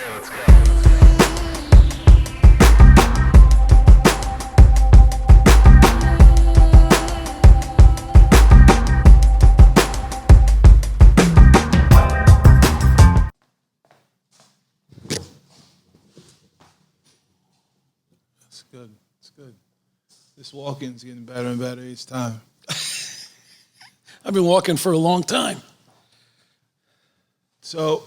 It's good. It's good. This walking's getting better and better each time. I've been walking for a long time. So,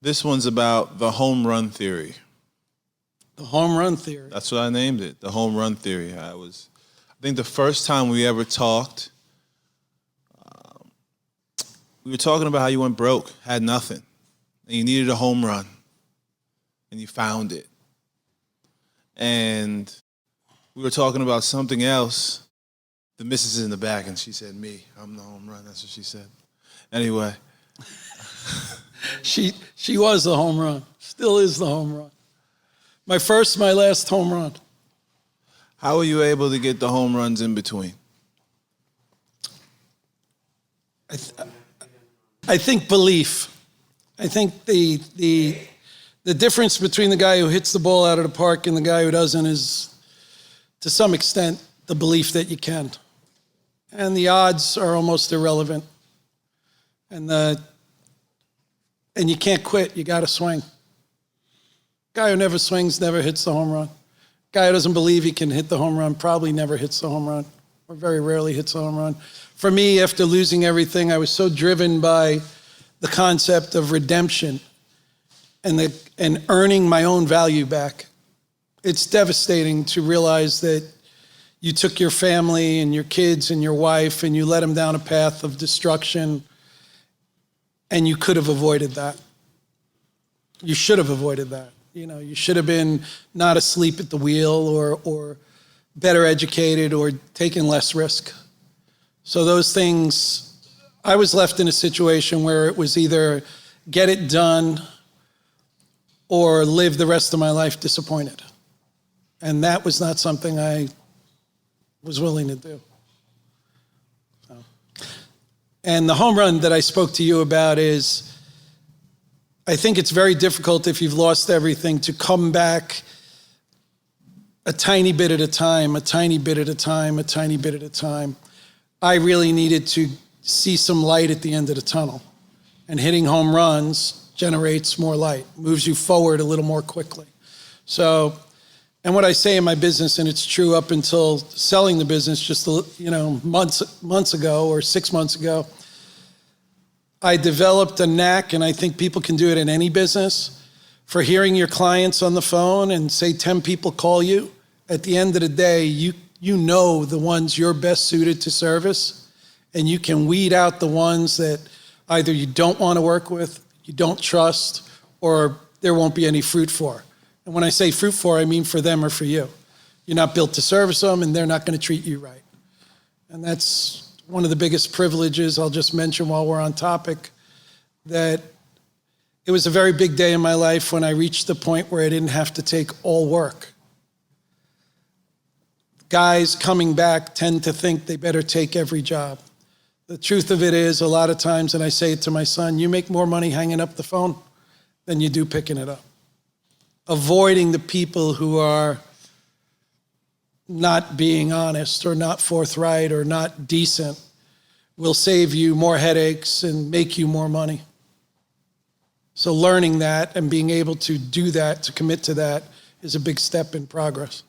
this one's about the home run theory. The home run theory. That's what I named it, the home run theory. I think the first time we ever talked, we were talking about how you went broke, had nothing, and you needed a home run, and you found it. And we were talking about something else. The missus is in the back, and she said, me, I'm the home run. That's what she said. Anyway. She was the home run, still is the home run. My first, my last home run. How were you able to get the home runs in between? I think belief. I think the difference between the guy who hits the ball out of the park and the guy who doesn't is, to some extent, the belief that you can. And the odds are almost irrelevant. And you can't quit. You got to swing. Guy who never swings never hits the home run. Guy who doesn't believe he can hit the home run probably never hits the home run, or very rarely hits the home run. For me, after losing everything, I was so driven by the concept of redemption and earning my own value back. It's devastating to realize that you took your family and your kids and your wife and you led them down a path of destruction, and you could have avoided that. You should have avoided that. You know, you should have been not asleep at the wheel or better educated or taking less risk. So those things, I was left in a situation where it was either get it done or live the rest of my life disappointed. And that was not something I was willing to do. So. And the home run that I spoke to you about is, I think it's very difficult if you've lost everything to come back a tiny bit at a time, a tiny bit at a time, a tiny bit at a time. I really needed to see some light at the end of the tunnel. And hitting home runs generates more light, moves you forward a little more quickly. So, and what I say in my business, and it's true up until selling the business just, months ago or 6 months ago, I developed a knack, and I think people can do it in any business, for hearing your clients on the phone and say 10 people call you. At the end of the day, you know the ones you're best suited to service, and you can weed out the ones that either you don't want to work with, you don't trust, or there won't be any fruit for. And when I say fruit for, I mean for them or for you. You're not built to service them, and they're not going to treat you right. And that's one of the biggest privileges. I'll just mention while we're on topic that it was a very big day in my life when I reached the point where I didn't have to take all work. Guys coming back tend to think they better take every job. The truth of it is, a lot of times, and I say it to my son, you make more money hanging up the phone than you do picking it up. Avoiding the people who are not being honest or not forthright or not decent will save you more headaches and make you more money. So learning that and being able to do that, to commit to that, is a big step in progress.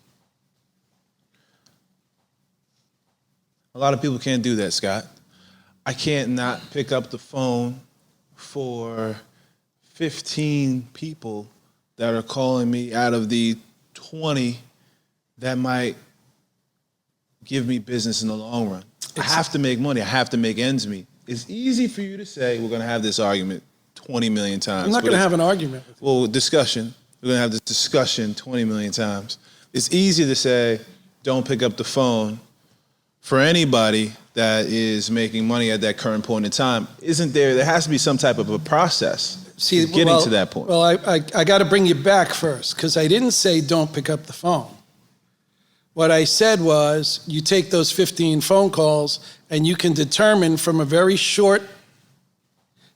A lot of people can't do that, Scott. I can't not pick up the phone for 15 people that are calling me out of the 20 that might give me business in the long run. I have to make money. I have to make ends meet. It's easy for you to say, we're going to have this argument 20 million times. I'm not going to have an argument with you. Well, discussion. We're going to have this discussion 20 million times. It's easy to say, don't pick up the phone for anybody that is making money at that current point in time. There has to be some type of a process to getting to that point. Well, I got to bring you back first, because I didn't say don't pick up the phone. What I said was, you take those 15 phone calls and you can determine from a very short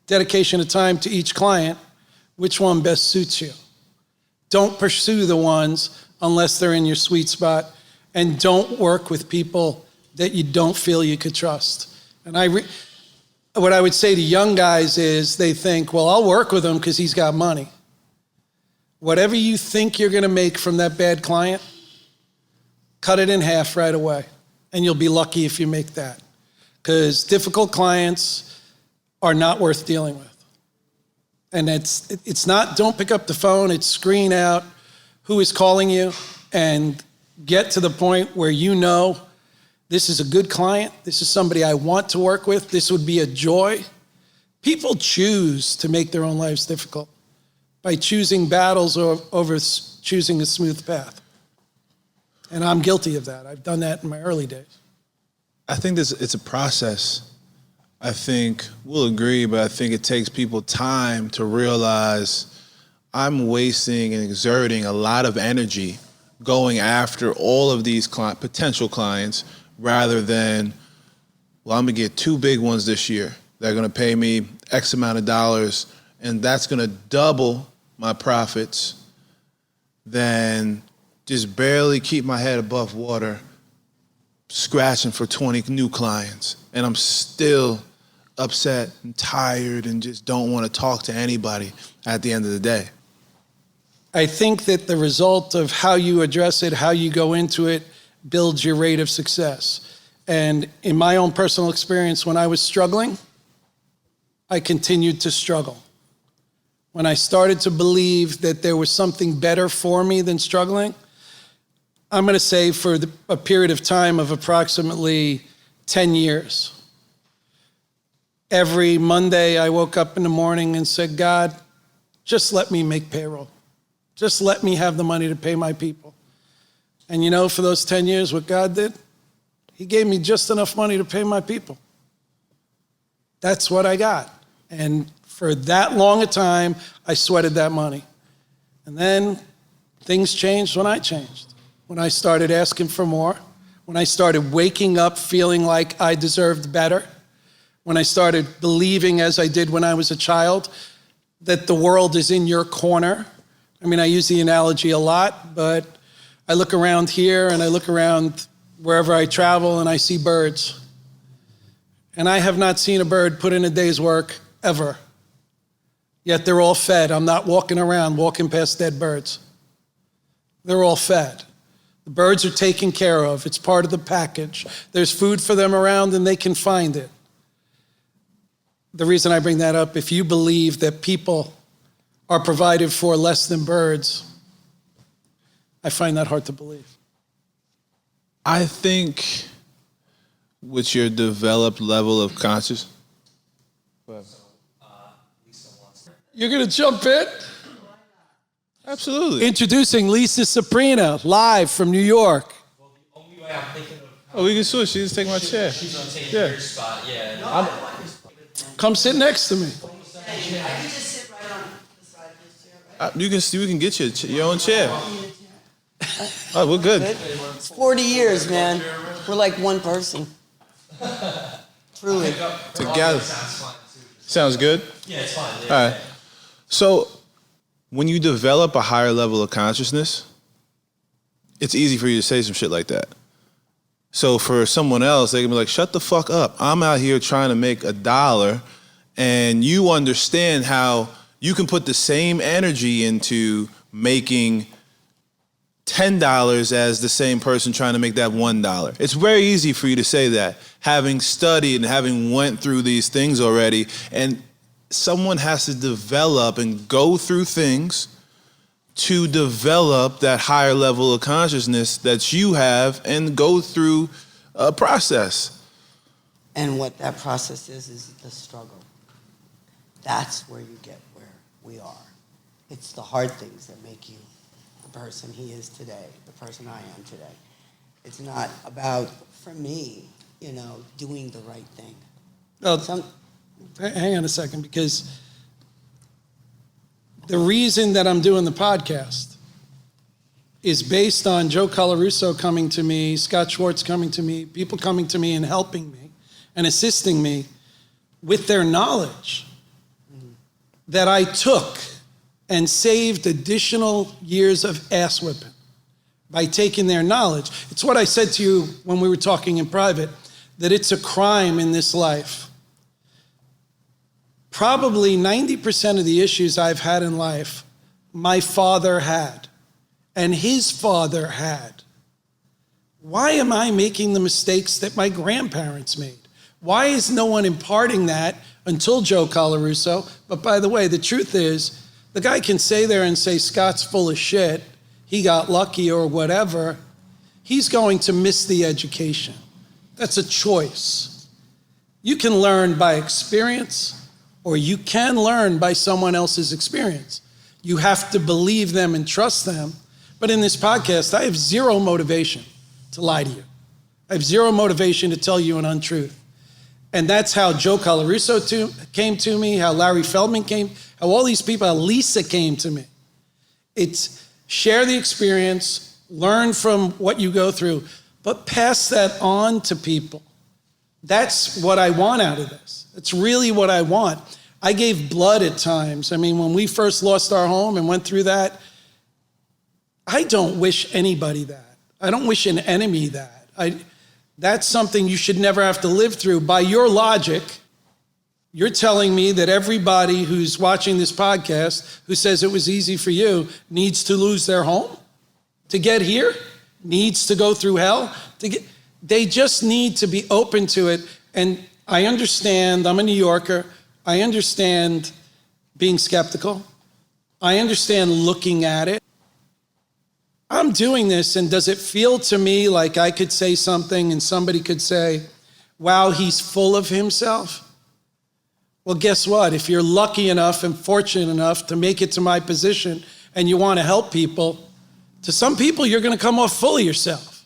dedication of time to each client, which one best suits you. Don't pursue the ones unless they're in your sweet spot, and don't work with people that you don't feel you could trust. And what I would say to young guys is they think, well, I'll work with him because he's got money. Whatever you think you're going to make from that bad client, cut it in half right away. And you'll be lucky if you make that. Because difficult clients are not worth dealing with. And it's not, don't pick up the phone, it's screen out who is calling you and get to the point where you know this is a good client, this is somebody I want to work with, this would be a joy. People choose to make their own lives difficult by choosing battles over choosing a smooth path. And I'm guilty of that. I've done that in my early days. I think it's a process. I think we'll agree, but I think it takes people time to realize I'm wasting and exerting a lot of energy going after all of these potential clients rather than, well, I'm gonna get 2 big ones this year. They're gonna pay me X amount of dollars, and that's gonna double my profits, then just barely keep my head above water, scratching for 20 new clients. And I'm still upset and tired and just don't want to talk to anybody at the end of the day. I think that the result of how you address it, how you go into it, builds your rate of success. And in my own personal experience, when I was struggling, I continued to struggle. When I started to believe that there was something better for me than struggling, I'm going to say for a period of time of approximately 10 years. Every Monday, I woke up in the morning and said, God, just let me make payroll. Just let me have the money to pay my people. And you know, for those 10 years, what God did? He gave me just enough money to pay my people. That's what I got. And for that long a time, I sweated that money. And then things changed when I changed. When I started asking for more, when I started waking up feeling like I deserved better, when I started believing, as I did when I was a child, that the world is in your corner. I mean, I use the analogy a lot, but I look around here and I look around wherever I travel and I see birds. And I have not seen a bird put in a day's work ever. Yet they're all fed. I'm not walking around walking past dead birds. They're all fed. The birds are taken care of. It's part of the package. There's food for them around and they can find it. The reason I bring that up, if you believe that people are provided for less than birds, I find that hard to believe. I think with your developed level of conscious. You're going to jump in? Absolutely. Introducing Lisa Suprina, live from New York. Well, the only way I'm thinking of... Oh, we can switch. She just take my chair. She's going to take your spot, yeah. No, Come sit next to me. I can just sit right on the side of this chair, right? You can get your own chair. Oh, we're good. It's 40 years, man. We're like one person. Truly. Together. Sounds good? Yeah, it's fine. Yeah. All right. So when you develop a higher level of consciousness, it's easy for you to say some shit like that. So for someone else, they can be like, shut the fuck up. I'm out here trying to make $1, and you understand how you can put the same energy into making $10 as the same person trying to make that $1. It's very easy for you to say that, having studied and having went through these things already. And someone has to develop and go through things to develop that higher level of consciousness that you have and go through a process. And what that process is the struggle. That's where you get where we are. It's the hard things that make you the person he is today, the person I am today. It's not about, for me, doing the right thing. Well, hang on a second, because the reason that I'm doing the podcast is based on Joe Colarusso coming to me, Scott Schwartz coming to me, people coming to me and helping me and assisting me with their knowledge that I took and saved additional years of ass whipping by taking their knowledge. It's what I said to you when we were talking in private, that it's a crime in this life. Probably 90% of the issues I've had in life, my father had, and his father had. Why am I making the mistakes that my grandparents made? Why is no one imparting that until Joe Colarusso? But by the way, the truth is, the guy can say there and say, Scott's full of shit, he got lucky or whatever. He's going to miss the education. That's a choice. You can learn by experience, or you can learn by someone else's experience. You have to believe them and trust them. But in this podcast, I have zero motivation to lie to you. I have zero motivation to tell you an untruth. And that's how Joe Colarusso came to me, how Larry Feldman came, how all these people, how Lisa came to me. It's share the experience, learn from what you go through, but pass that on to people. That's what I want out of this. It's really what I want. I gave blood at times. I mean, when we first lost our home and went through that, I don't wish anybody that. I don't wish an enemy that. That's something you should never have to live through. By your logic, you're telling me that everybody who's watching this podcast who says it was easy for you needs to lose their home to get here, needs to go through hell to get. They just need to be open to it. And I understand, I'm a New Yorker, I understand being skeptical. I understand looking at it. I'm doing this, and does it feel to me like I could say something and somebody could say, wow, he's full of himself? Well, guess what? If you're lucky enough and fortunate enough to make it to my position and you want to help people, to some people, you're going to come off full of yourself.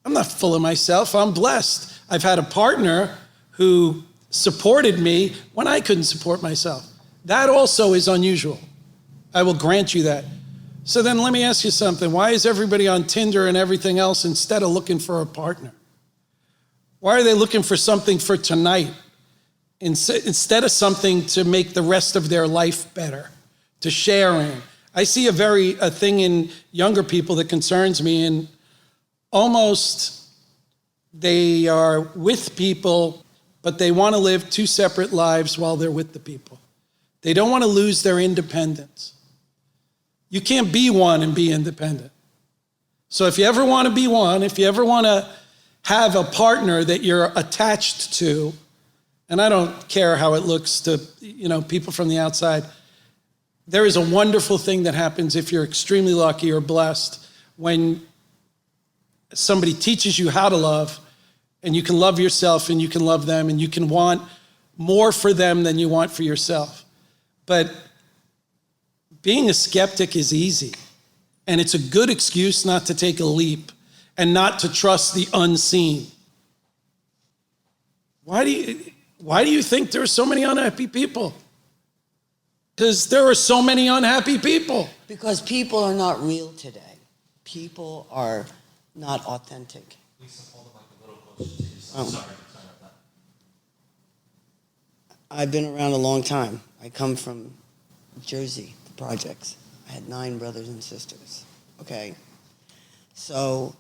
I'm not full of myself. I'm blessed. I've had a partner who supported me when I couldn't support myself. That also is unusual. I will grant you that. So then let me ask you something. Why is everybody on Tinder and everything else instead of looking for a partner? Why are they looking for something for tonight instead of something to make the rest of their life better, to sharing? I see a thing in younger people that concerns me, and almost they are with people, but they want to live two separate lives while they're with the people. They don't want to lose their independence. You can't be one and be independent. So if you ever want to be one, if you ever want to have a partner that you're attached to, and I don't care how it looks to, people from the outside, there is a wonderful thing that happens if you're extremely lucky or blessed when somebody teaches you how to love, and you can love yourself and you can love them and you can want more for them than you want for yourself. But being a skeptic is easy, and it's a good excuse not to take a leap and not to trust the unseen. Why do you think there are so many unhappy people? Because there are so many unhappy people. Because people are not real today. People are not authentic. Lisa, hold the mic a little closer to you. Sorry about that. I've been around a long time. I come from Jersey, the projects. I had 9 brothers and sisters, okay? So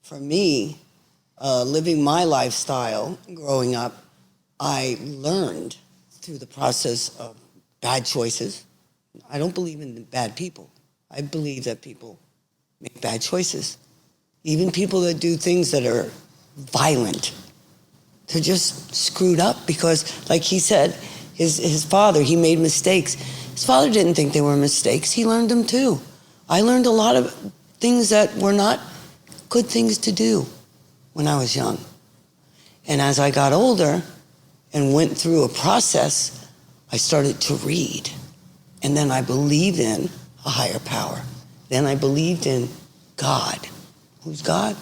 for me, living my lifestyle growing up, I learned through the process of bad choices. I don't believe in bad people. I believe that people make bad choices. Even people that do things that are violent, they're just screwed up because, like he said, his father, he made mistakes. His father didn't think they were mistakes. He learned them too. I learned a lot of things that were not good things to do when I was young. And as I got older and went through a process, I started to read. And then I believed in a higher power. Then I believed in God. Who's God?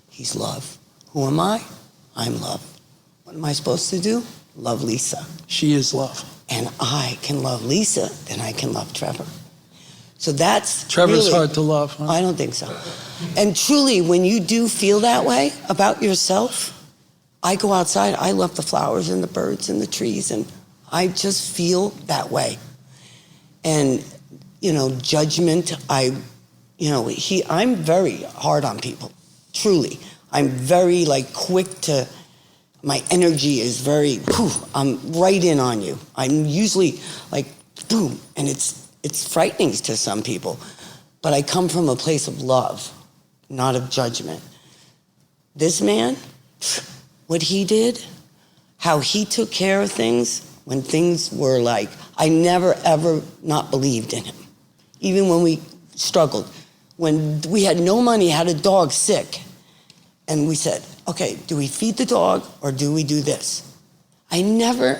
He's love. Who am I? I'm love. What am I supposed to do? Love Lisa. She is love. And I can love Lisa, then I can love Trevor. So that's Trevor's really hard to love, huh? I don't think so. And truly, when you do feel that way about yourself, I go outside, I love the flowers and the birds and the trees, and I just feel that way. And, judgment, I'm very hard on people, truly. I'm very, quick to, my energy is very, I'm right in on you. I'm usually boom, and it's frightening to some people. But I come from a place of love, not of judgment. This man, what he did, how he took care of things when things were I never ever not believed in him. Even when we struggled. When we had no money, had a dog sick. And we said, okay, do we feed the dog or do we do this? He never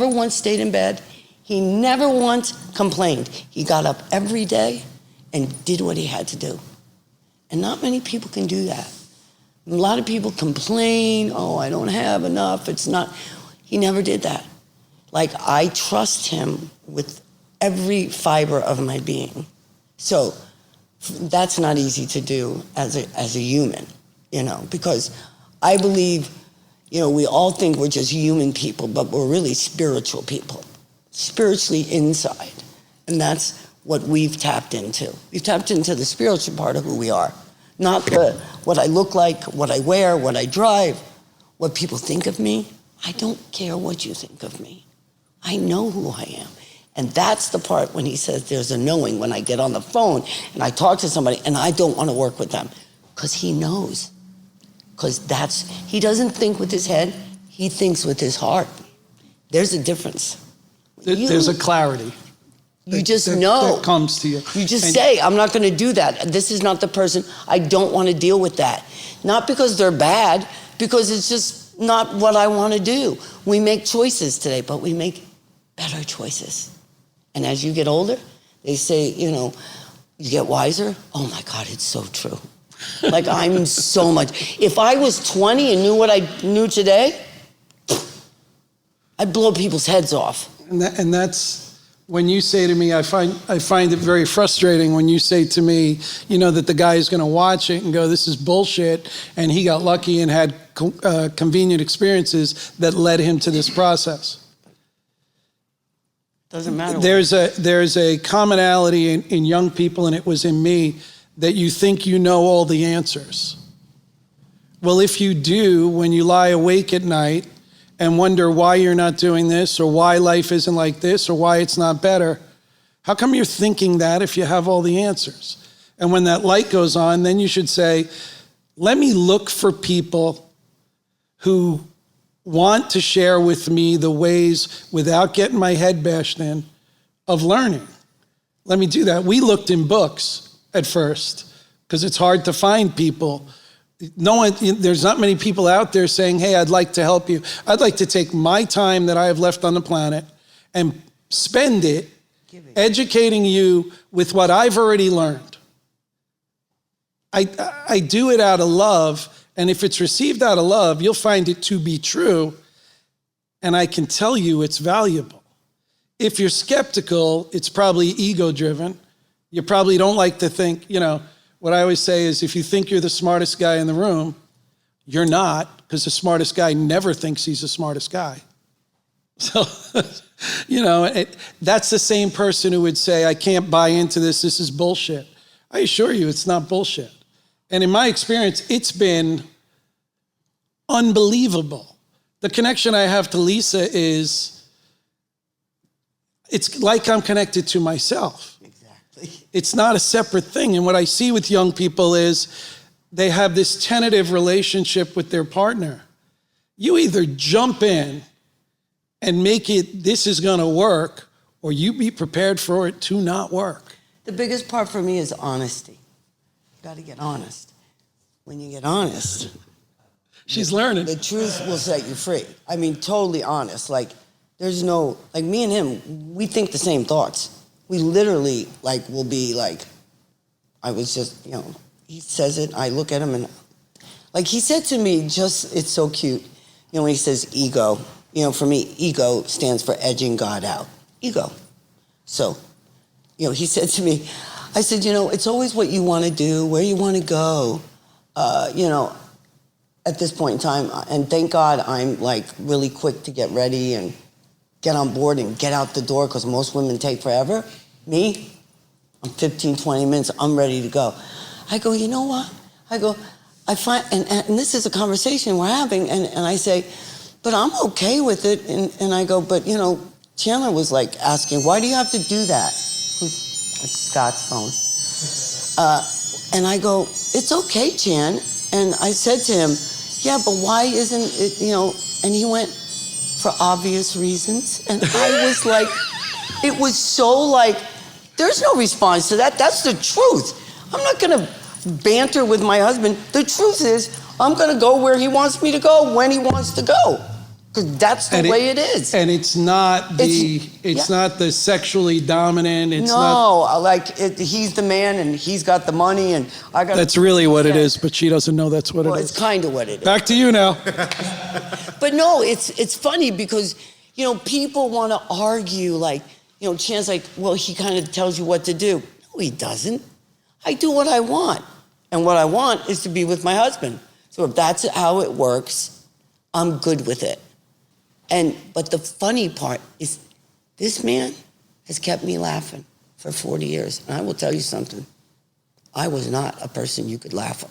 once stayed in bed. He never once complained. He got up every day and did what he had to do. And not many people can do that. A lot of people complain, oh, I don't have enough, it's not. He never did that. I trust him with every fiber of my being. So that's not easy to do as a human, because I believe, we all think we're just human people, but we're really spiritual people, spiritually inside. And that's what we've tapped into. We've tapped into the spiritual part of who we are, not what I look like, what I wear, what I drive, what people think of me. I don't care what you think of me. I know who I am. And that's the part when he says there's a knowing, when I get on the phone and I talk to somebody and I don't want to work with them, because he knows. Because he doesn't think with his head, he thinks with his heart. There's a difference. There's a clarity. You just know. That comes to you. You just say, I'm not going to do that. This is not the person. I don't want to deal with that. Not because they're bad, because it's just not what I want to do. We make choices today, but we make better choices. And as you get older, they say, you get wiser. Oh my God, it's so true. I'm so much. If I was 20 and knew what I knew today, I'd blow people's heads off. And that's when you say to me, I find it very frustrating when you say to me, that the guy is going to watch it and go, this is bullshit, and he got lucky and had convenient experiences that led him to this process. Doesn't matter. There's a commonality in young people, and it was in me, that you think you know all the answers. Well, if you do, when you lie awake at night and wonder why you're not doing this, or why life isn't like this, or why it's not better, how come you're thinking that if you have all the answers? And when that light goes on, then you should say, let me look for people who want to share with me the ways, without getting my head bashed in, of learning. Let me do that. We looked in books at first, because it's hard to find people. There's not many people out there saying, hey, I'd like to help you. I'd like to take my time that I have left on the planet and spend it educating you with what I've already learned. I do it out of love, and if it's received out of love, you'll find it to be true, and I can tell you it's valuable. If you're skeptical, it's probably ego-driven. You probably don't like to think, what I always say is, if you think you're the smartest guy in the room, you're not, because the smartest guy never thinks he's the smartest guy. So, that's the same person who would say, I can't buy into this, this is bullshit. I assure you it's not bullshit. And in my experience, it's been unbelievable. The connection I have to Lisa is, it's like I'm connected to myself. Exactly. It's not a separate thing. And what I see with young people is they have this tentative relationship with their partner. You either jump in and make it, this is going to work, or you be prepared for it to not work. The biggest part for me is honesty. You got to get honest. When you get honest, she's learning. The truth will set you free. I mean, totally honest. There's no, me and him, we think the same thoughts. We literally, will be I was just, he says it, I look at him and, he said to me, it's so cute, when he says ego, for me, ego stands for edging God out. Ego. So, he said to me, I said, it's always what you want to do, where you want to go, at this point in time. And thank God I'm really quick to get ready and get on board and get out the door because most women take forever. Me, I'm 15, 20 minutes, I'm ready to go. I go, you know what? I go, I find, and this is a conversation we're having, and I say, but I'm okay with it. And I go, but you know, Chandler was like asking, why do you have to do that? It's Scott's phone. And I go, it's okay, Chan. And I said to him, yeah, but why isn't it, you know, and he went, for obvious reasons. And I was like, it was so like, there's no response to that. That's the truth. I'm not gonna banter with my husband. The truth is, I'm gonna go where he wants me to go, when he wants to go. Because that's the way it is. And it's not it's not the sexually dominant. It's not. Like he's the man and he's got the money and I got. That's really what it is, but she doesn't know that's what it is. It's kind of what it is. Back to you now. But no, it's funny because, you know, people want to argue like, you know, Chan's like, well, he kind of tells you what to do. No, he doesn't. I do what I want. And what I want is to be with my husband. So if that's how it works, I'm good with it. But the funny part is this man has kept me laughing for 40 years. And I will tell you something. I was not a person you could laugh.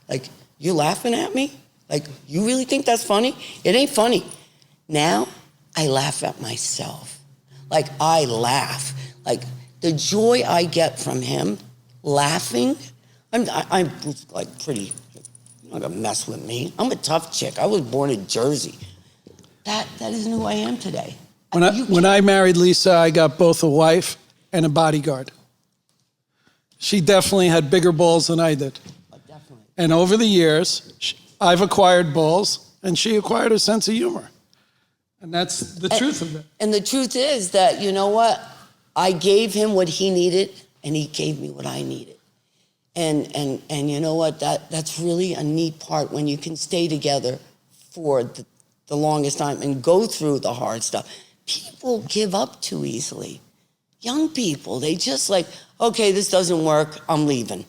Like, you laughing at me? Like, you really think that's funny? It ain't funny. Now, I laugh at myself. Like, I laugh. Like, the joy I get from him laughing, I'm like pretty, you're not gonna mess with me. I'm a tough chick. I was born in Jersey. That isn't who I am today. When I married Lisa, I got both a wife and a bodyguard. She definitely had bigger balls than I did. Definitely. And over the years, I've acquired balls, and she acquired a sense of humor. And that's the truth of it. And the truth is that, you know what? I gave him what he needed, and he gave me what I needed. And you know what? That's really a neat part when you can stay together for the longest time and go through the hard stuff. People give up too easily. Young people, they just like, okay, this doesn't work, I'm leaving.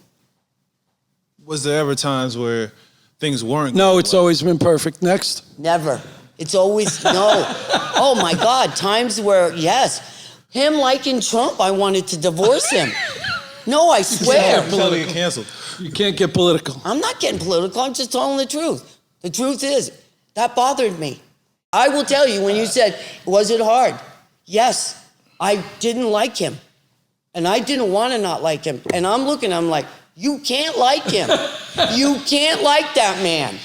Was there ever times where things weren't? No, it's always been perfect. Next. Never. It's always, no. Oh my God, times where, yes. Him liking Trump, I wanted to divorce him. No, I swear. He's gonna get canceled. You can't get political. I'm not getting political, I'm just telling the truth. The truth is, that bothered me. I will tell you, when you said, was it hard? Yes, I didn't like him. And I didn't want to not like him. And I'm like, you can't like him. You can't like that man,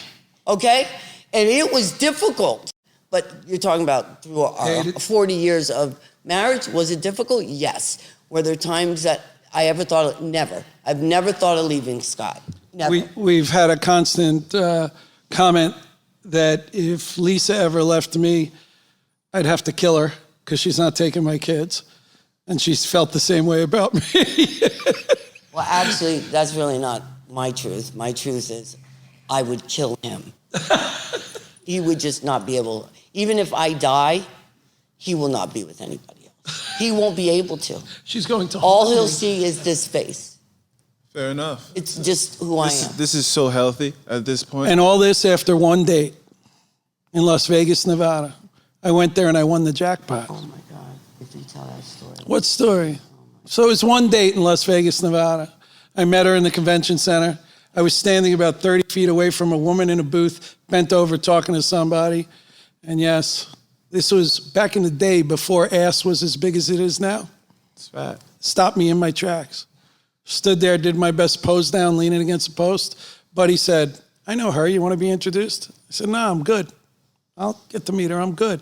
okay? And it was difficult. But you're talking about through our 40 years of marriage, was it difficult? Yes. Were there times that I ever thought of? Never. I've never thought of leaving Scott. Never. We've had a constant comment that if Lisa ever left me, I'd have to kill her because she's not taking my kids. And she's felt the same way about me. Well, actually, that's really not my truth. My truth is I would kill him. He would just not be able, even if I die, he will not be with anybody else. He won't be able to. She's going to. All he'll see is this face. Fair enough. It's just who I am. This is so healthy at this point. And all this after one date in Las Vegas, Nevada. I went there and I won the jackpot. Oh my God, if you tell that story. What story? So it was one date in Las Vegas, Nevada. I met her in the convention center. I was standing about 30 feet away from a woman in a booth, bent over talking to somebody. And yes, this was back in the day before ass was as big as it is now. It's fat. Stopped me in my tracks. Stood there, did my best pose down, leaning against the post. Buddy said, I know her, you want to be introduced? I said, no, I'm good. I'll get to meet her, I'm good.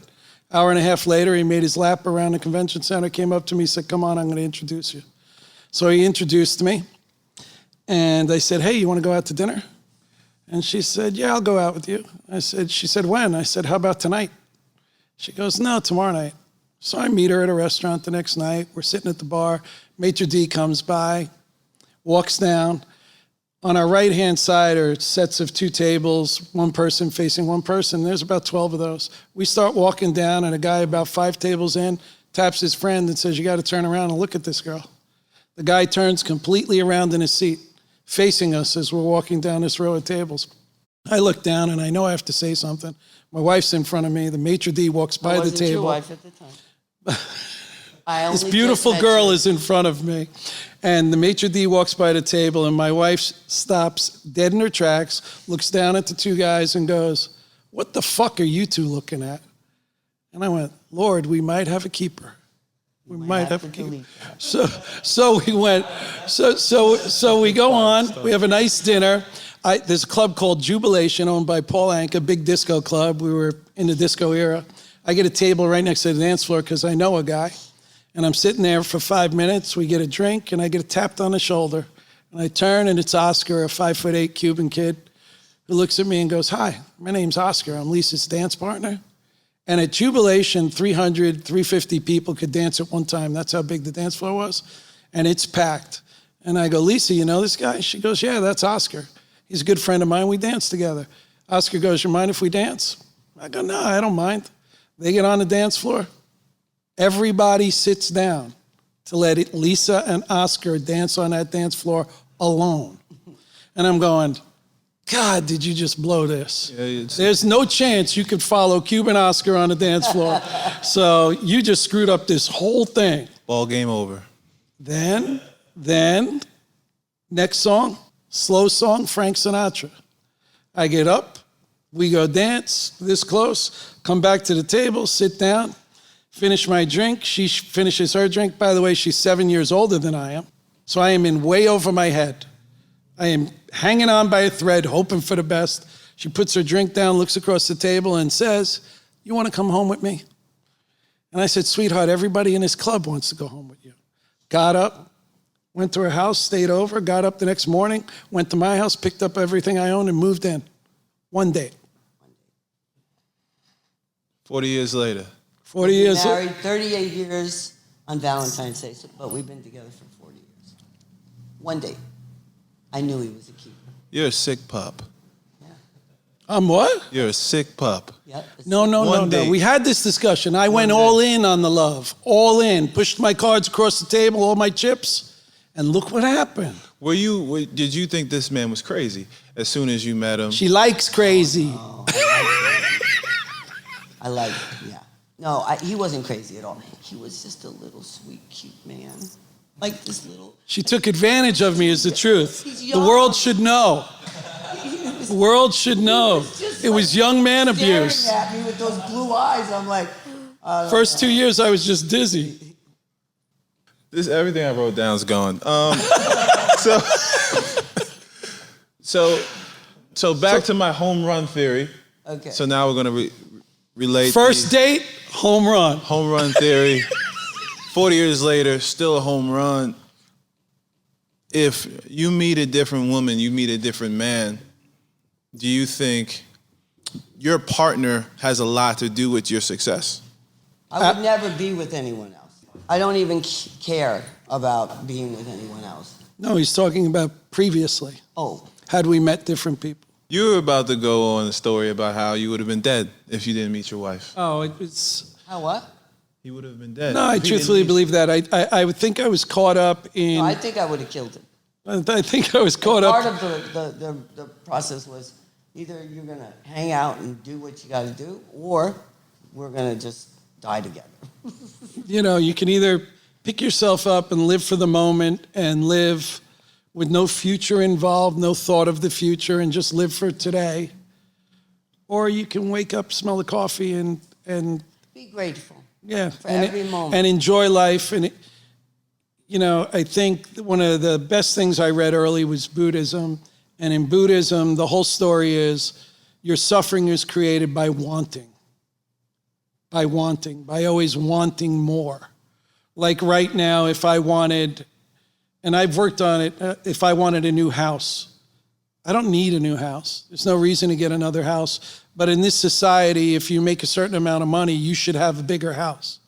Hour and a half later, he made his lap around the convention center, came up to me, said, come on, I'm going to introduce you. So he introduced me, and I said, hey, you want to go out to dinner? And she said, yeah, I'll go out with you. She said, when? I said, how about tonight? She goes, no, tomorrow night. So I meet her at a restaurant the next night. We're sitting at the bar. Maitre d' comes by, walks down. On our right-hand side are sets of two tables, one person facing one person. There's about 12 of those. We start walking down, and a guy about 5 tables in taps his friend and says, you got to turn around and look at this girl. The guy turns completely around in his seat, facing us as we're walking down this row of tables. I look down and I know I have to say something. My wife's in front of me. The maitre d' walks by I the wasn't your table. wife at the time. I This only beautiful just met girl you. is in front of me. And the maitre d' walks by the table, and my wife stops dead in her tracks, looks down at the two guys, and goes, "What the fuck are you two looking at?" And I went, "Lord, we might have a keeper. We might have a to keeper." delete that. So we went. So we go on. We have a nice dinner. There's a club called Jubilation, owned by Paul Anka, big disco club. We were in the disco era. I get a table right next to the dance floor because I know a guy. And I'm sitting there for 5 minutes. We get a drink, and I get tapped on the shoulder. And I turn, and it's Oscar, a 5'8" Cuban kid, who looks at me and goes, "Hi, my name's Oscar. I'm Lisa's dance partner." And at Jubilation, 300, 350 people could dance at one time. That's how big the dance floor was. And it's packed. And I go, "Lisa, you know this guy?" She goes, "Yeah, that's Oscar. He's a good friend of mine. We dance together." Oscar goes, "You mind if we dance?" I go, "No, I don't mind." They get on the dance floor. Everybody sits down to let Lisa and Oscar dance on that dance floor alone. And I'm going, God, did you just blow this? Yeah, There's no chance you could follow Cuban Oscar on the dance floor. So you just screwed up this whole thing. Ball game over. Then, next song, slow song, Frank Sinatra. I get up, we go dance this close, come back to the table, sit down, finish my drink. She finishes her drink. By the way, she's 7 years older than I am. So I am in way over my head. I am hanging on by a thread, hoping for the best. She puts her drink down, looks across the table, and says, "You want to come home with me?" And I said, "Sweetheart, everybody in this club wants to go home with you." Got up, went to her house, stayed over, got up the next morning, went to my house, picked up everything I owned, and moved in. One day. 40 years later. 40 years. Married 38 years on Valentine's Day, but we've been together for 40 years. One day, I knew he was a keeper. You're a sick pup. Yeah. I'm what? You're a sick pup. Yep. One day. We had this discussion. I went all in on the love, all in, pushed my cards across the table, all my chips, and look what happened. Did you think this man was crazy as soon as you met him? She likes crazy. I like it, yeah. No, he wasn't crazy at all. He was just a little sweet, cute man. Like this little... She took advantage of me is the truth. He's The young. world should know. The world should know. It was young man abuse. Staring at me with those blue eyes, I'm like... First 2 years, I was just dizzy. Everything I wrote down is gone. So back to my home run theory. Okay. So now we're going to relate. First date, home run. Home run theory. 40 years later, still a home run. If you meet a different woman, you meet a different man, do you think your partner has a lot to do with your success? I would never be with anyone else. I don't even care about being with anyone else. No, he's talking about previously. Oh. Had we met different people? You were about to go on a story about how you would have been dead if you didn't meet your wife. Oh, it's... How what? He would have been dead. No, I truthfully believe that. I would think I was caught up in... No, I think I would have killed him. I think I was caught up... Part of the process was either you're going to hang out and do what you got to do, or we're going to just die together. You know, you can either pick yourself up and live for the moment and live with no future involved, no thought of the future, and just live for today. Or you can wake up, smell the coffee, and Be grateful. yeah, For every moment. and enjoy life. And you know, I think one of the best things I read early was Buddhism, and in Buddhism, the whole story is your suffering is created by wanting, by always wanting more. Like right now, if I wanted, and I've worked on it, if I wanted a new house, I don't need a new house. There's no reason to get another house. But in this society, if you make a certain amount of money, you should have a bigger house.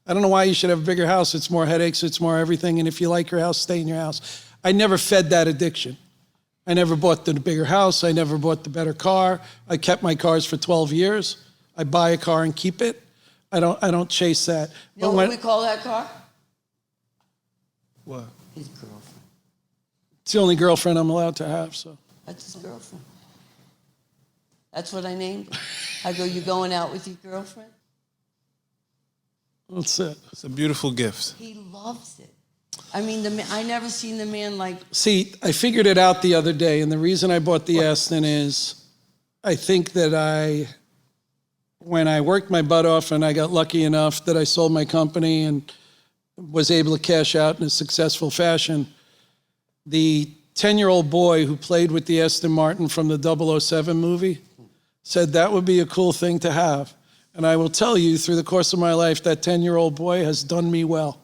I don't know why you should have a bigger house. It's more headaches, it's more everything. And if you like your house, stay in your house. I never fed that addiction. I never bought the bigger house. I never bought the better car. I kept my cars for 12 years. I buy a car and keep it. I don't chase that. You know what we call that car? What? His girlfriend. It's the only girlfriend I'm allowed to have, so. That's his girlfriend. That's what I named him. I go, you going out with your girlfriend? That's it. It's a beautiful gift. He loves it. I mean, I never seen the man like, See, I figured it out the other day, and the reason I bought the Aston is I think that when I worked my butt off and I got lucky enough that I sold my company and was able to cash out in a successful fashion, the 10-year-old boy who played with the Aston Martin from the 007 movie said that would be a cool thing to have. And I will tell you, through the course of my life, that 10-year-old boy has done me well,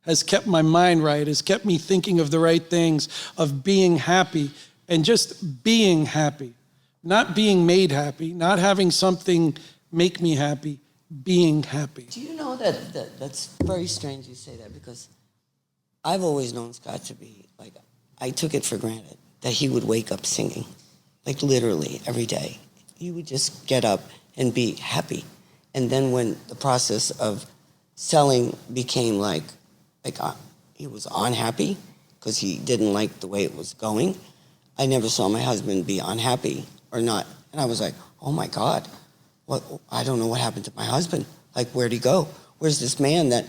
has kept my mind right, has kept me thinking of the right things, of being happy, and just being happy. Not being made happy, not having something make me happy, being happy. do you know that's very strange you say that, because I've always known Scott to be, like, I took it for granted that he would wake up singing, like literally every day. He would just get up and be happy. And then when the process of selling became like he was unhappy because he didn't like the way it was going, I never saw my husband be unhappy or not. And I was like, oh my God, I don't know what happened to my husband. Like, where'd he go? Where's this man that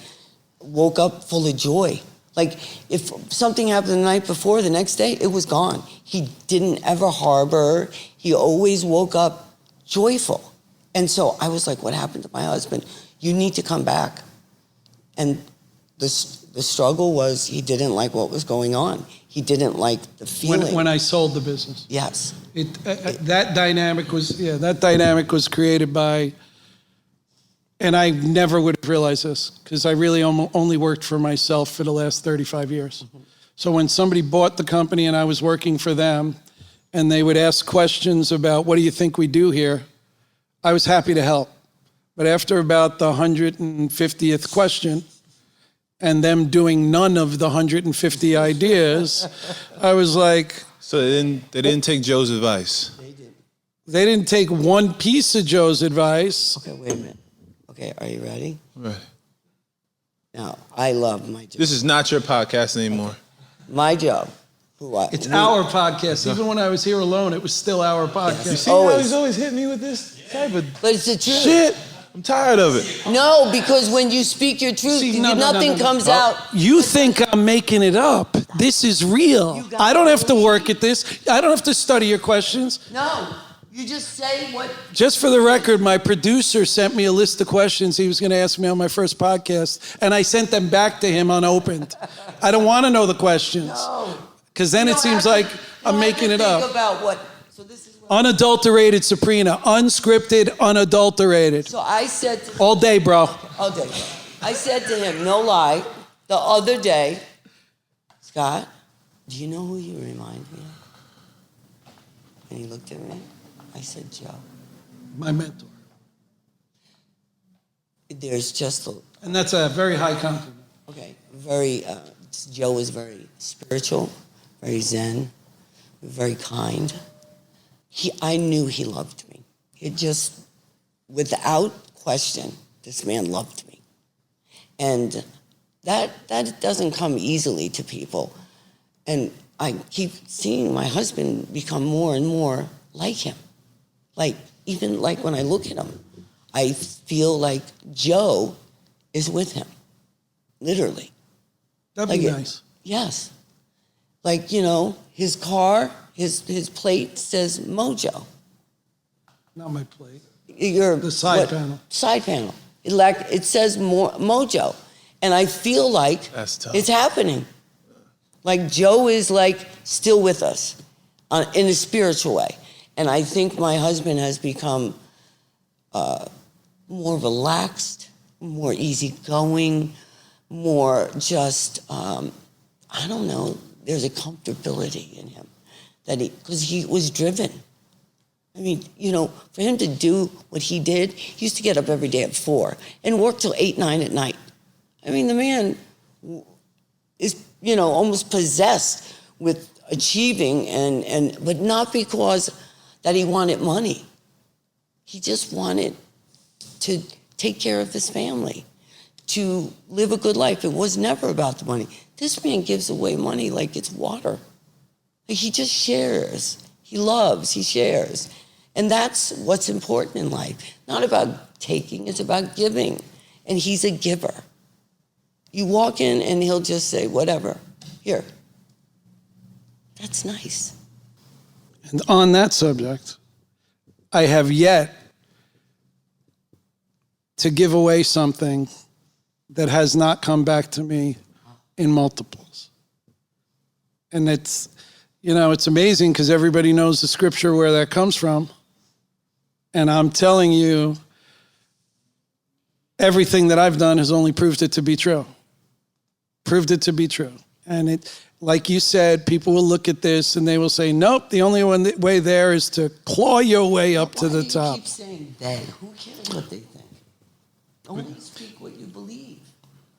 woke up full of joy? Like, if something happened the night before, the next day, it was gone. He didn't ever harbor. He always woke up joyful. And so I was like, what happened to my husband? You need to come back. And the struggle was he didn't like what was going on. He didn't like the feeling. When I sold the business. Yes. That dynamic was created by, and I never would have realized this because I really only worked for myself for the last 35 years. Mm-hmm. So when somebody bought the company and I was working for them and they would ask questions about, what do you think we do here? I was happy to help. But after about the 150th question and them doing none of the 150 ideas, I was like... So they didn't take Joe's advice. They didn't. They didn't take one piece of Joe's advice. Okay, wait a minute. Okay, are you ready? Right. Now, I love my job. This is not your podcast anymore. My job. It's our podcast. Even when I was here alone, it was still our podcast. You see how he's always hitting me with this type of But it's the truth. shit? I'm tired of it. No, because when you speak your truth, nothing comes out. You think I'm making it up. This is real. I don't have to work at this. I don't have to study your questions. No, you just say what... Just for the record, my producer sent me a list of questions he was going to ask me on my first podcast, and I sent them back to him unopened. I don't want to know the questions. No. Because then it seems like I'm making it up. Think about what... So this is what... Unadulterated Suprina. Unscripted, unadulterated. So I said to... All day, bro. All day. I said to him, no lie, the other day, Scott, do you know who you remind me of? And he looked at me. I said, Joe. My mentor. There's just a... And that's a very high compliment. Okay, Joe is very spiritual, very zen, very kind. I knew he loved me. It just, without question, this man loved me. And that doesn't come easily to people. And I keep seeing my husband become more and more like him. Like, even like when I look at him, I feel like Joe is with him, literally. That'd be nice. Yes. Like, you know, his car, his plate says Mojo. Not my plate. The side panel. Side panel. It says Mojo. And I feel like it's happening. Like Joe is like still with us in a spiritual way. And I think my husband has become more relaxed, more easygoing, more just, I don't know, there's a comfortability in him because he was driven. I mean, you know, for him to do what he did, he used to get up every day at 4 and work till 8, 9 at night. I mean, the man is, you know, almost possessed with achieving but not because that he wanted money. He just wanted to take care of his family, to live a good life. It was never about the money. This man gives away money like it's water. Like he just shares. He loves, he shares. And that's what's important in life. Not about taking, it's about giving. And he's a giver. You walk in and he'll just say, whatever, here. That's nice. And on that subject, I have yet to give away something that has not come back to me in multiples. And it's, it's amazing because everybody knows the scripture where that comes from. And I'm telling you, everything that I've done has only proved it to be true. Proved it to be true. And it, like you said, people will look at this and they will say, nope, the only way there is to claw your way up to the top. Why do you keep saying they? Who cares what they think? Only speak what you believe.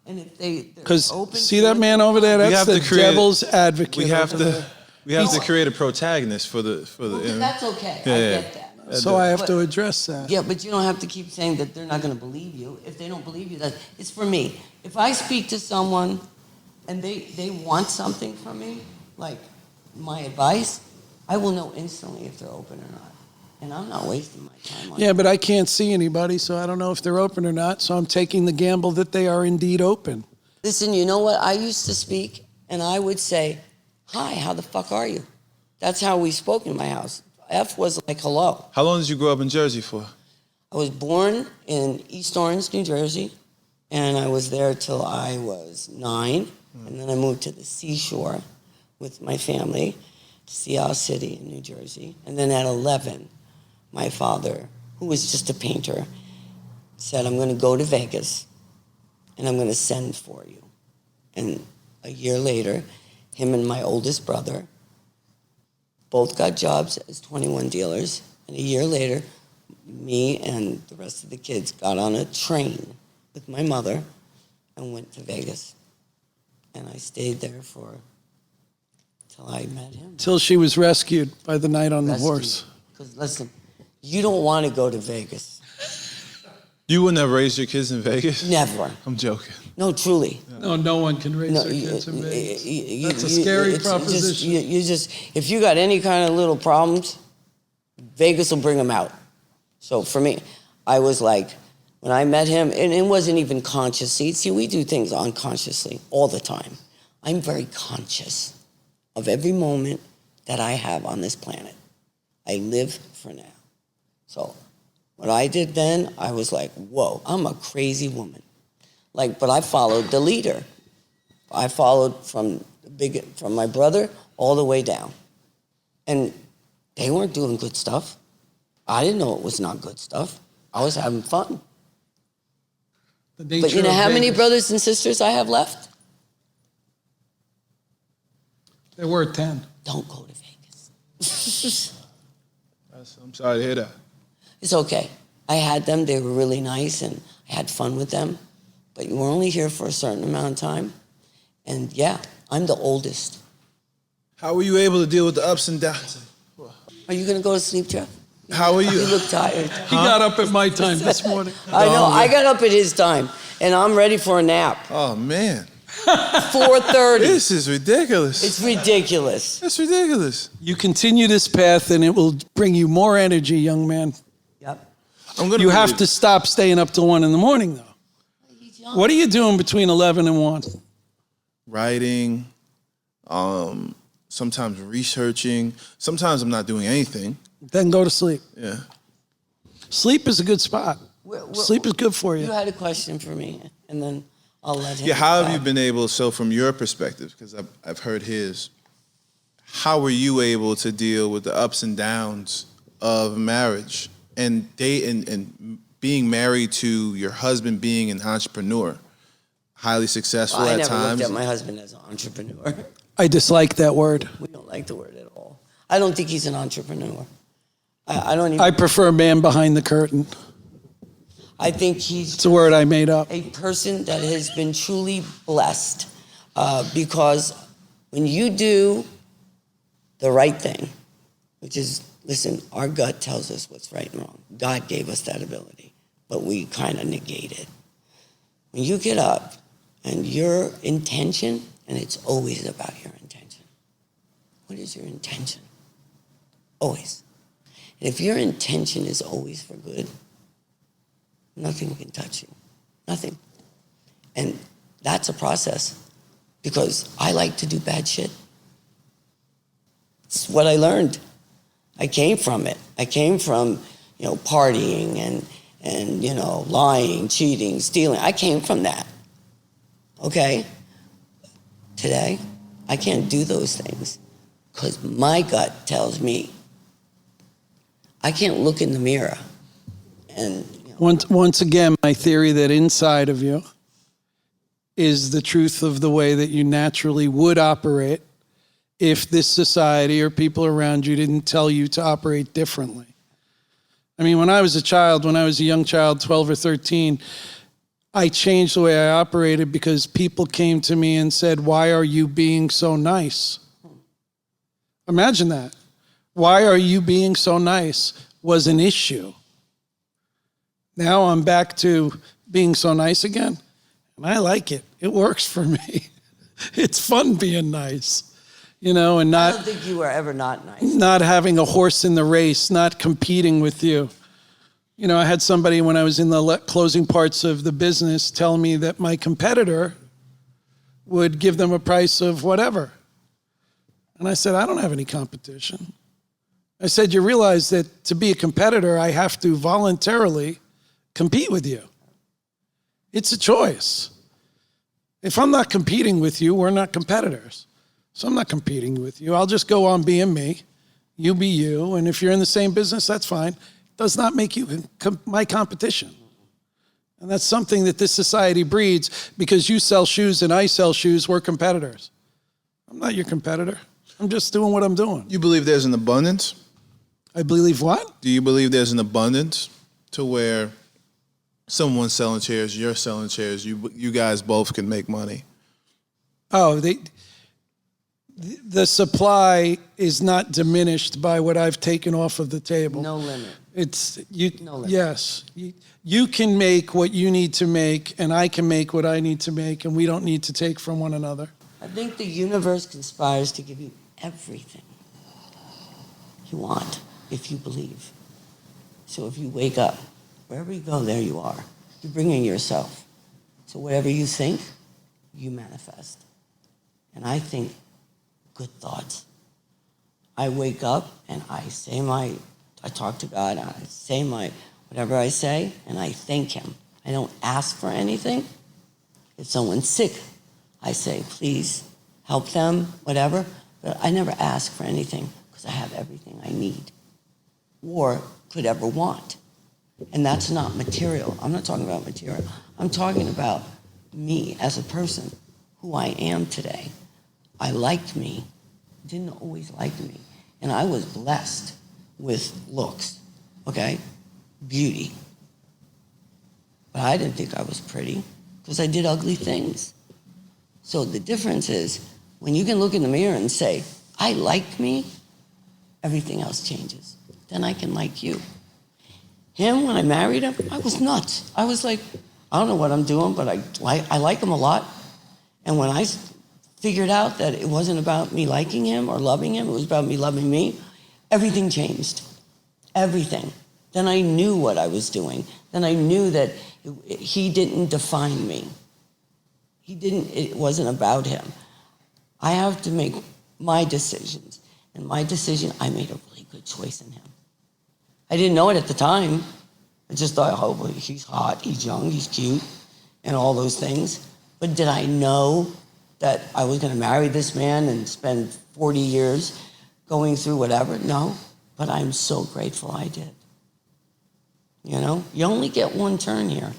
And if they're Because open see to that it, man over there? We That's have the to create- devil's advocate. We have over there. to. We have to create a protagonist for the. well, that's okay. I Yeah. get that. So I have But- to address that. Yeah, but you don't have to keep saying that they're not going to believe you. If they don't believe you, it's for me. If I speak to someone and they want something from me, like my advice, I will know instantly if they're open or not. And I'm not wasting my time on Yeah, it. but I can't see anybody, so I don't know if they're open or not. So I'm taking the gamble that they are indeed open. Listen, you know what? I used to speak and I would say, hi, how the fuck are you? That's how we spoke in my house. F was like hello. How long did you grow up in Jersey for? I was born in East Orange, New Jersey, and I was there till I was 9, and then I moved to the seashore with my family, Sea Isle City in New Jersey. And then at 11, my father, who was just a painter, said, I'm going to go to Vegas, and I'm going to send for you. And a year later, him and my oldest brother both got jobs as 21 dealers, and a year later, me and the rest of the kids got on a train with my mother and went to Vegas. And I stayed there till I met him. Till she was rescued by the knight on the horse. Because listen, you don't want to go to Vegas. You wouldn't have raised your kids in Vegas? Never. I'm joking. No, truly. No one can raise No, their kids in Vegas. you- That's a scary it's proposition. You just, if you got any kind of little problems, Vegas will bring them out. So for me, I was like, when I met him, and it wasn't even conscious. See, we do things unconsciously all the time. I'm very conscious of every moment that I have on this planet. I live for now. So what I did then, I was like, whoa, I'm a crazy woman. But I followed the leader. I followed from my brother all the way down. And they weren't doing good stuff. I didn't know it was not good stuff. I was having fun. But you know how many brothers and sisters I have left? There were 10. Don't go to Vegas. I'm sorry to hear that. It's okay. I had them. They were really nice, and I had fun with them. But you were only here for a certain amount of time. And yeah, I'm the oldest. How were you able to deal with the ups and downs? Are you going to go to sleep, Jeff? How are you? You look tired. He got up at my time this morning. I know. I got up at his time, and I'm ready for a nap. Oh, man. 4:30. This is ridiculous. It's ridiculous. That's ridiculous. You continue this path and it will bring you more energy, young man. Yep. You have to stop staying up till 1 in the morning, though. He's young. What are you doing between 11 and 1? Writing, sometimes researching. Sometimes I'm not doing anything. Then go to sleep. Yeah. Sleep is a good spot. Sleep is good for You you. had a question for me, and then I'll let him. Yeah, how have back. you been able, so from your perspective, because I've heard his, how were you able to deal with the ups and downs of marriage and being married to your husband being an entrepreneur, highly successful I at never times? looked at my husband as an entrepreneur. I dislike that word. We don't like the word at all. I don't think he's an entrepreneur. I don't even. I prefer man behind the curtain. I think he's It's a word I made up. a person that has been truly blessed because when you do the right thing, which is, listen, our gut tells us what's right and wrong. God gave us that ability, but we kind of negate it. When you get up and your intention, and it's always about your intention. What is your intention? Always. If your intention is always for good, nothing can touch you. Nothing. And that's a process, because I like to do bad shit. It's what I learned. I came from it. I came from, partying and lying, cheating, stealing. I came from that. Okay? Today, I can't do those things because my gut tells me I can't look in the mirror and Once again, my theory that inside of you is the truth of the way that you naturally would operate if this society or people around you didn't tell you to operate differently. I mean, when I was a young child, 12 or 13, I changed the way I operated because people came to me and said, "Why are you being so nice?" Imagine that. "Why are you being so nice?" was an issue. Now I'm back to being so nice again, and I like it. It works for me. It's fun being nice, and I not don't think you were ever not nice. not having a horse in the race, not competing with you. I had somebody when I was in the closing parts of the business tell me that my competitor would give them a price of whatever. And I said, "I don't have any competition." I said, "You realize that to be a competitor, I have to voluntarily compete with you. It's a choice. If I'm not competing with you, we're not competitors. So I'm not competing with you. I'll just go on being me. You be you. And if you're in the same business, that's fine. It does not make you my competition." And that's something that this society breeds. Because you sell shoes and I sell shoes, we're competitors. I'm not your competitor. I'm just doing what I'm doing. You believe there's an abundance? I believe what? Do you believe there's an abundance to where someone's selling chairs, you're selling chairs, you guys both can make money? Oh, the supply is not diminished by what I've taken off of the table. No limit. It's you. No limit. Yes, you can make what you need to make, and I can make what I need to make, and we don't need to take from one another. I think the universe conspires to give you everything you want if you believe. So if you wake up, wherever you go, there you are. You're bringing yourself. So whatever you think, you manifest. And I think good thoughts. I wake up and I talk to God, and I say whatever I say, and I thank Him. I don't ask for anything. If someone's sick, I say, "Please help them," whatever. But I never ask for anything because I have everything I need or could ever want. And that's not material. I'm not talking about material. I'm talking about me as a person, who I am today. I liked me, didn't always like me. And I was blessed with looks, okay? Beauty. But I didn't think I was pretty because I did ugly things. So the difference is when you can look in the mirror and say, "I like me," everything else changes. Then I can like you. Him, when I married him, I was nuts. I was like, I don't know what I'm doing, but I like him a lot. And when I figured out that it wasn't about me liking him or loving him, it was about me loving me, everything changed. Everything. Then I knew what I was doing. Then I knew that he didn't define me. It wasn't about him. I have to make my decisions. And my decision, I made a really good choice in him. I didn't know it at the time. I just thought, "Oh, well, he's hot, he's young, he's cute," and all those things. But did I know that I was going to marry this man and spend 40 years going through whatever? No, but I'm so grateful I did. You only get one turn here.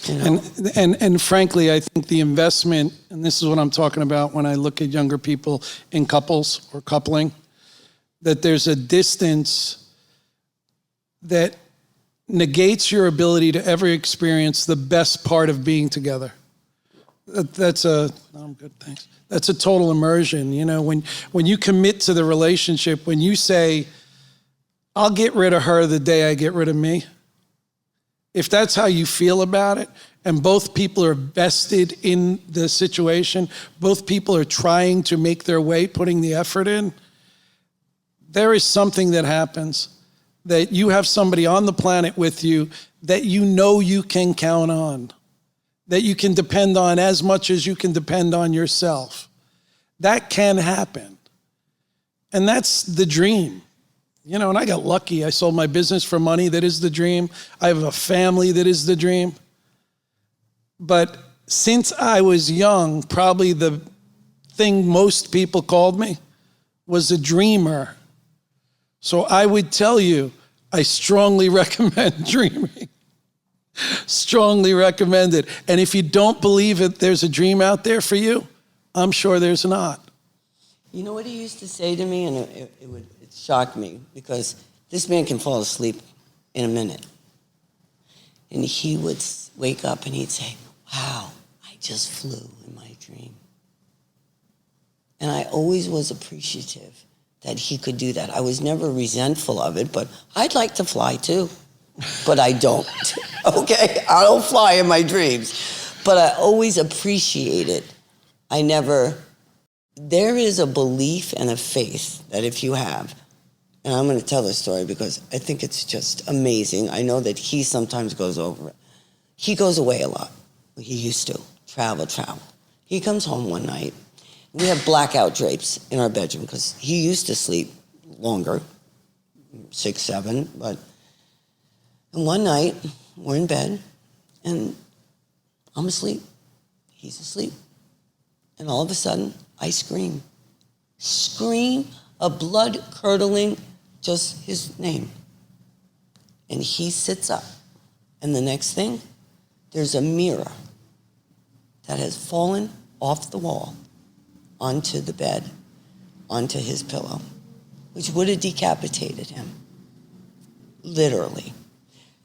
And frankly, I think the investment, and this is what I'm talking about when I look at younger people in couples or coupling, that there's a distance that negates your ability to ever experience the best part of being together. I'm good, thanks. That's a total immersion. When you commit to the relationship, when you say, "I'll get rid of her the day I get rid of me," if that's how you feel about it, and both people are vested in the situation, both people are trying to make their way, putting the effort in, there is something that happens that you have somebody on the planet with you that you know you can count on, that you can depend on as much as you can depend on yourself. That can happen. And that's the dream. You know, and I got lucky. I sold my business for money. That is the dream. I have a family. That is the dream. But since I was young, probably the thing most people called me was a dreamer. So I would tell you, I strongly recommend dreaming. Strongly recommend it. And if you don't believe it, there's a dream out there for you, I'm sure there's not. You know what he used to say to me, and it shocked me, because this man can fall asleep in a minute. And he would wake up and he'd say, wow, I just flew in my dream. And I always was appreciative that he could do that. I was never resentful of it, but I'd like to fly too. But I don't, okay? I don't fly in my dreams. But I always appreciate it. There is a belief and a faith that if you have, and I'm going to tell this story because I think it's just amazing. I know that he sometimes goes over it. He goes away a lot. He used to travel. He comes home one night. We have blackout drapes in our bedroom because he used to sleep longer, 6, 7, but and one night we're in bed and I'm asleep. He's asleep. And all of a sudden I scream, a blood-curdling, just his name. And he sits up. And the next thing, there's a mirror that has fallen off the wall onto the bed, onto his pillow, which would have decapitated him, literally.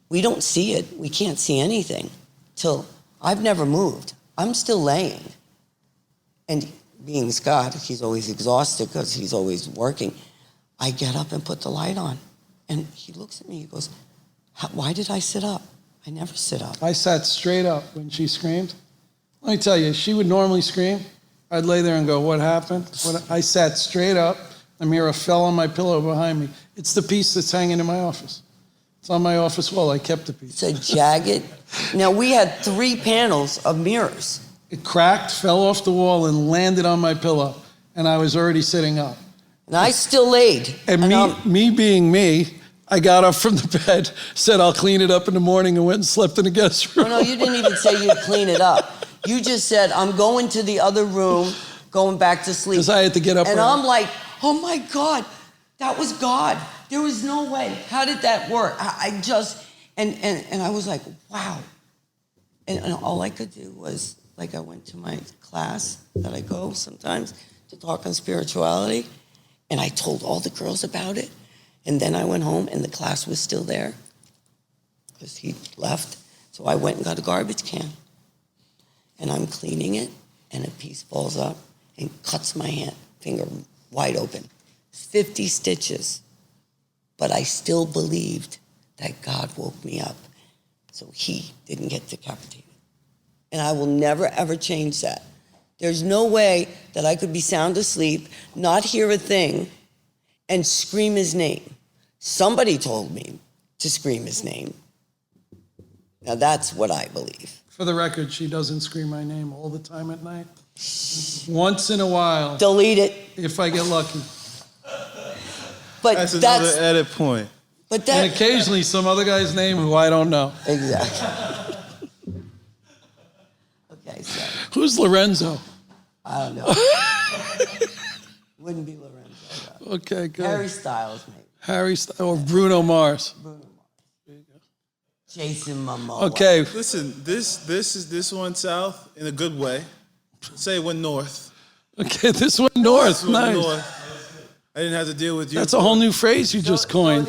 We don't see it. We can't see anything till I've never moved. I'm still laying. And being Scott, he's always exhausted because he's always working. I get up and put the light on. And he looks at me, he goes, why did I sit up? I never sit up. I sat straight up when she screamed. Let me tell you, she would normally scream. I'd lay there and go, what happened? I sat straight up. The mirror fell on my pillow behind me. It's the piece that's hanging in my office. It's on my office wall. I kept the piece. It's a jagged. Now, we had 3 panels of mirrors. It cracked, fell off the wall, and landed on my pillow. And I was already sitting up. And I still laid. And me being me, I got up from the bed, said I'll clean it up in the morning, and went and slept in the guest room. No, you didn't even say you'd clean it up. You just said, I'm going to the other room, going back to sleep. Because I had to get up. And early. I'm like, oh my God, that was God. There was no way. How did that work? I just, and I was like, wow. And all I could do was, like, I went to my class that I go sometimes to talk on spirituality, and I told all the girls about it. And then I went home, and the class was still there because he left. So I went and got a garbage can. And I'm cleaning it, and a piece falls up and cuts my finger wide open. 50 stitches. But I still believed that God woke me up so he didn't get decapitated. And I will never, ever change that. There's no way that I could be sound asleep, not hear a thing, and scream his name. Somebody told me to scream his name. Now that's what I believe. For the record, she doesn't scream my name all the time at night. Once in a while. Delete it. If I get lucky. But That's another edit point. But And occasionally some other guy's name who I don't know. Exactly. Okay, so Who's Lorenzo? I don't know. Wouldn't be Lorenzo, though. Okay, good. Harry Styles, maybe. Harry or Bruno Mars. Bruno Mars. Jason Momoa. Okay. Listen, this went south in a good way. Say it went north. Okay, this went north. This went Nice. north. I didn't have to deal with you. That's a whole new phrase you just coined.